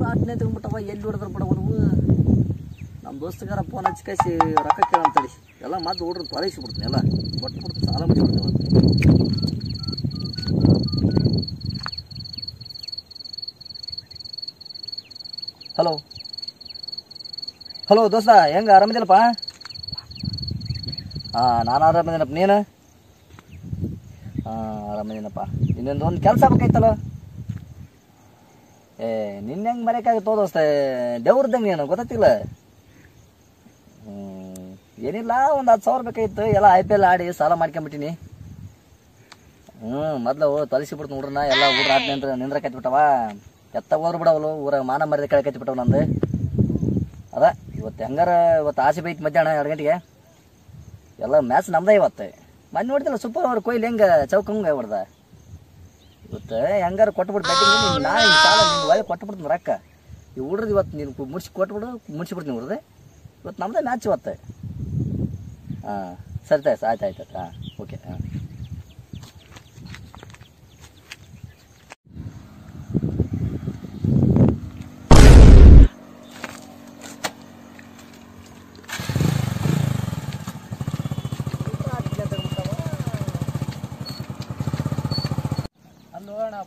ಆಟನೇ ತಗೊಂಡ್ಬಿಟ್ಟವ ಎಲ್ಲಿ ಹೊಡೆದ್ರ ಬಿಡವನು ನಮ್ಮ ದೋಸ್ತಗಾರ ಫೋನ್ ಹಚ್ಚಿ ಕಳಿಸಿ ರೊಕ್ಕ ಕೇಳಂತಡಿ ಎಲ್ಲ ಮಾತು ಹುಡ್ರು ತೊಲಗಿಸ್ಬಿಡ್ತೀನಿ ಎಲ್ಲ ಕೊಟ್ಬಿಡ್ತೀನಿ ಸಾಲ ಮಾಡಿಬಿಡ್ತೀನಿ. ಹಲೋ ಹಲೋ ದೋಸ್ತ ಹೆಂಗೆ ಆರಾಮಿದಿಲ್ಲಪ್ಪ? ಹಾಂ ನಾನು ಆರಾಮಿದ್ದೀನಪ್ಪ, ನೀನು? ಹಾಂ ಆರಾಮಿದ್ದೀನಪ್ಪ. ಇನ್ನೊಂದು ಕೆಲಸ ಆಗ್ಬೇಕೈತಲ್ಲ. ನಿನ್ನ ಹೆಂಗೆ ಮರೆಯೋಕ್ಕಾಗುತ್ತೋ ದೋಸ್ತ, ದೇವ್ರದಂಗೆ ನೀನು ಗೊತ್ತಿಲ್ಲ. ಏನಿಲ್ಲ, ಒಂದು 10,000 ಬೇಕಾಗಿತ್ತು. ಎಲ್ಲ IPL ಆಡಿ ಸಾಲ ಮಾಡ್ಕೊಂಬಿಟ್ಟಿನಿ. ಮೊದಲು ತೊಲಗಿಸಿಬಿಡ್ತು ಹುಡ್ರನ್ನ ಎಲ್ಲ ಊರ ಆಟ ನಿಂದ್ರ ಕಚ್ಬಿಟ್ಟವ. ಎತ್ತ ಹೋದ್ರು ಬಿಡವಲು ಊರಾಗ ಮಾನ ಮರ್ಯಾದೆ ಕಳೆ ಕಚ್ಬಿಟ್ಟವ ನಂದು. ಅದ ಇವತ್ತು ಹೆಂಗಾರ ಇವತ್ತು ಆಸೆ ಬೈತ್ ಮಧ್ಯಾಹ್ನ 2 ಗಂಟೆಗೆ ಎಲ್ಲ ಮ್ಯಾಚ್ ನಮ್ದೇ ಇವತ್ತು. ಮೊನ್ನೆ ನೋಡಿದಿಲ್ಲ ಸೂಪರ್ ಓವರ್ ಕೊಯ್ಲಿ ಹೆಂಗೆ ಚೌಕಂಗೆ ಹೊಡ್ದ. ಇವತ್ತು ಹೆಂಗಾರ ಕೊಟ್ಬಿಟ್ಟು ಬ್ಯಾಟಿಂಗ್ ನಾ ಸಾಲ ನಿಮ್ಗೆ ಒಳ್ಳೆ ಕೊಟ್ಬಿಡ್ತೀನಿ ರೊಕ್ಕ. ಈ ಹುಡ್ರದ್ದು ಇವತ್ತು ನೀನು ಮುಡ್ಸಿಬಿಡ್ತೀನಿ ಹುಡ್ರದ್ದು. ಇವತ್ತು ನಮ್ದೇ ಮ್ಯಾಚ್ ಇವತ್ತು. ಹಾಂ ಸರಿ ಆಯ್ತು. ಹಾಂ ಓಕೆ. ಹಾಂ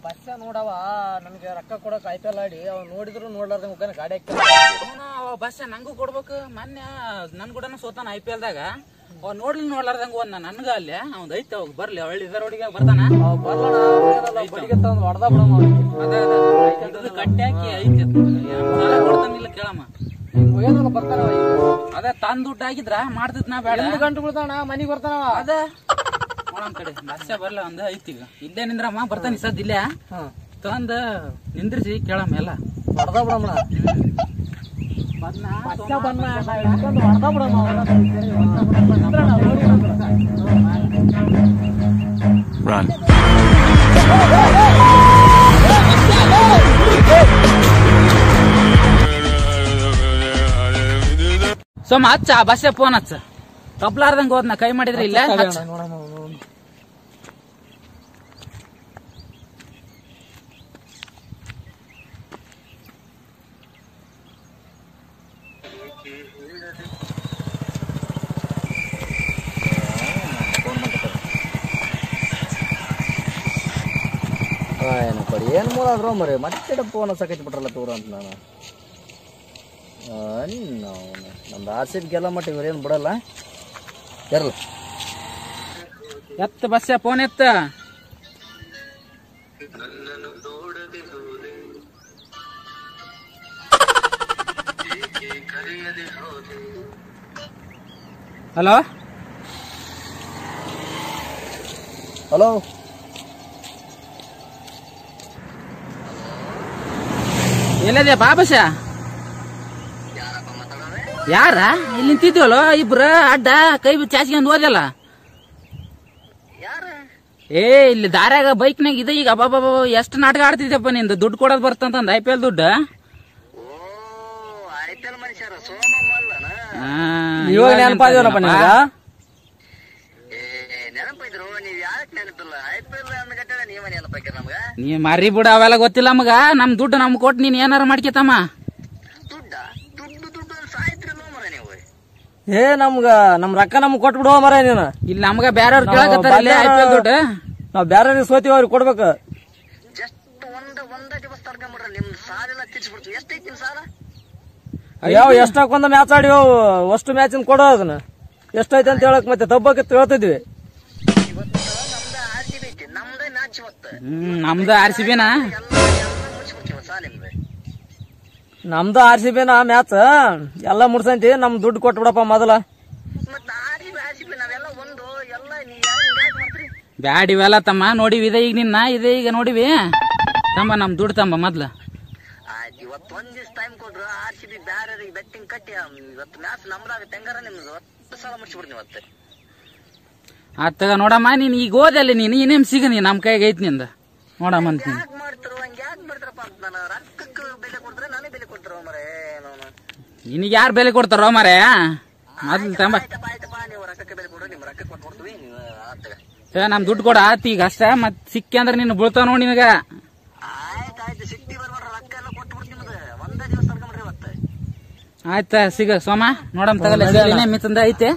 ಬಸ್ ನೋಡವ ನನ್ಗೆ ರೊಕ್ಕ ಕೊಡಕ್ IPL ಆಡಿ ಅವ್ ನೋಡಿದ್ರು ನೋಡ್ಲಾರ್ದ ಮುಖಾನ ಗಾಡಿ ಬಸ್ ನಂಗೂ ಕೊಡ್ಬೇಕು. ಮೊನ್ನೆ ನನ್ ಕೂಡ ಸೋತಾನ IPL ದಾಗ. ಅವ್ ನೋಡ್ಲಾರ್ದಂಗ ಒಂದ್ ನನ್ಗ ಅಲ್ಲಿ ಅವ್ನ್ ಐತೆ ಅವಾಗ ಬರ್ಲಿ ಒಳ್ಳೆ ಇದರೊಳಗೆ ಬರ್ತಾನ ಹೊಡೆದ ಬಿಡಮ್ಮ. ಕಟ್ಟಿ ಹಾಕಿ ಐತಿ ಕೊಡ್ತಾನಿಲ್ಲ ಕೇಳಮ್ಮ. ಬರ್ತಾನ ಅದೇ ತಂದ್ ದುಡ್ಡು ಹಾಕಿದ್ರ ಮಾಡ್ತಿತ್ ನಾ ಬೇಡ. 2 ಗಂಟೆ ಬಿಡ್ತಾನ ಮನಿಗ್ ಬರ್ತಾನ. ಅದ ನೋಡಮ್ ಕಡೆ ಬಸ್ಸೆ ಬರ್ಲ ಒಂದ್ ಐತಿ. ಈಗ ಇಲ್ಲೇ ನಿಂದ್ರಮ್ಮ ಬರ್ತಾನ ಸದ್ ಇಲ್ಲೇ ತಂದ ನಿಂದ್ರಿಸಿ ಕೇಳಮ್ಮ ಎಲ್ಲ ಹೊಡೆದ ಬಿಡಮ್ಮ. ಸೋಮ ಹಚ್ಚ ಬಸ್ಸೆ ಫೋನ್ ಹಚ್ಚ. ಕಪ್ಲಾರ್ದಂಗ ಹೋದ್ನ ಕೈ ಮಾಡಿದ್ರೆ ಇಲ್ಲ. ಏನಪ್ಪ ಏನು ಮೂಲಾದ್ರು ಮರಿ ಮತ್ತೆ ಫೋನ್ ಹಚ್ಚಕೈತಿ ಬಿಟ್ರಲ್ಲ ಟೂರ್ ಅಂತ ನಾನು. ನಮ್ದು RCB ಗೆಲ್ಲ ಮಟ್ಟ ಇವ್ರೇನು ಬಿಡಲ್ಲ ಇರಲ್ಲ. ಎತ್ತ ಬಸ್ಸೆ ಫೋನ್ ಎತ್ತ. ಹಲೋ ಹಲೋ ಎಲ್ಲದೆ ಬಾಬಸ? ಯಾರ ಇಲ್ಲಿ ನಿಂತಿದ್ವಲ್ಲ ಇಬ್ರ ಅಡ್ಡ ಕೈ ಚಾಚ್ಕೊಂಡ್ ಹೋದಲ್ಲ. ಏ ಇಲ್ಲಿ ದಾರ್ಯಾಗ ಬೈಕ್ನಾಗ ಇದೆ ಈಗ. ಅಬ್ಬಾಬಾ ಎಷ್ಟು ನಾಟಕ ಆಡ್ತಿದ್ದಪ್ಪ ನಿಂದು. ದುಡ್ಡು ಕೊಡೋದ್ ಬರ್ತಂತ IPL ದುಡ್ಡು. ಇವಾಗ ನೆನಪಾದಿವಲ್ಲಪ್ಪ ನಿಮ್ಗ. ನೀ ಮರಿ ಬಿಡ ಅವೆಲ್ಲ ಗೊತ್ತಿಲ್ಲ ಮಗ. ನಮ್ ದುಡ್ಡು ನಮ್ ಕೊಟ್ಟು ನೀನ್ ಏನಾರ ಮಾಡ್ಕೇತಮ್ಮ. ಏ ನಮ್ಗ ನಮ್ ರೊಕ್ಕ ನಮ್ಗ್ ಕೊಟ್ಬಿಡುವ ಮರ ನೀನು. ಇಲ್ಲಿ ನಮ್ಗ ಬೇರೆಯವ್ರು ಕೇಳಕತ್ತಾರ IPL ದುಡ್ಡು. ನಾವ್ ಬೇರೆ ಸೋತಿವ ಅವ್ರಿಗೆ ಕೊಡ್ಬೇಕು. ಯಾವ ಎಷ್ಟಾಕೊಂದ ಮ್ಯಾಚ್ ಆಡಿವ್ ಅಷ್ಟು ಮ್ಯಾಚ್ ಕೊಡೋ ಅದನ್ನ ಎಷ್ಟೈತೆ ಅಂತ ಹೇಳಕ್ ಮತ್ತೆ ತಬ್ಬಕ್ಕೆ ಹೇಳ್ತಿದ್ವಿ. ನಮ್ದು RCB ನಾ ನಮ್ದು RCB ನಾ ಮ್ಯಾಚ್ ಎಲ್ಲಾ ಮುಡ್ಸಂತಿ. ನಮ್ ದುಡ್ಡು ಕೊಟ್ಬಿಡಪ್ಪ ಮೊದಲ. ಬ್ಯಾಡ್ ಇವೆಲ್ಲ ತಮ್ಮ. ನೋಡಿವಿ ಇದೆ ಈಗ ನಿನ್ನ ಇದೆ ಈಗ ನೋಡಿವಿ ತಮ್ಮ. ನಮ್ ದುಡ್ಡು ತಮ್ಮ ಮೊದ್ಲ. ಆತಗ ನೋಡಮ್ಮ ನೀನ್ ಈಗ ಓದಲ್ಲಿ ನೀನು ಇನ್ನೇಮ್ ಸಿಗ ನೀನ್ ನಮ್ ಕೈಗೆ ಐತಿ ನಿಂದ ನೋಡಮ್ಮ ಅಂತೀನಿ. ನಿನಗೆ ಯಾರು ಬೆಲೆ ಕೊಡ್ತಾರೋ ಮರೆ ಮೊದ್ಲು ತಂಬ. ನಮ್ ದುಡ್ಡು ಕೊಡ ಆತಿ ಈಗ ಅಷ್ಟ. ಮತ್ ಸಿಕ್ಕಿ ಅಂದ್ರೆ ನೀನು ಬೀಳ್ತಾವ ನೋಡಿ ನಿನಗ. ಆಯ್ತಾ ಸಿಗ ಸೋಮ ನೋಡಮ್ ತಗಲ್ಲ ಮಿತ್ತಂದ ಐತೆ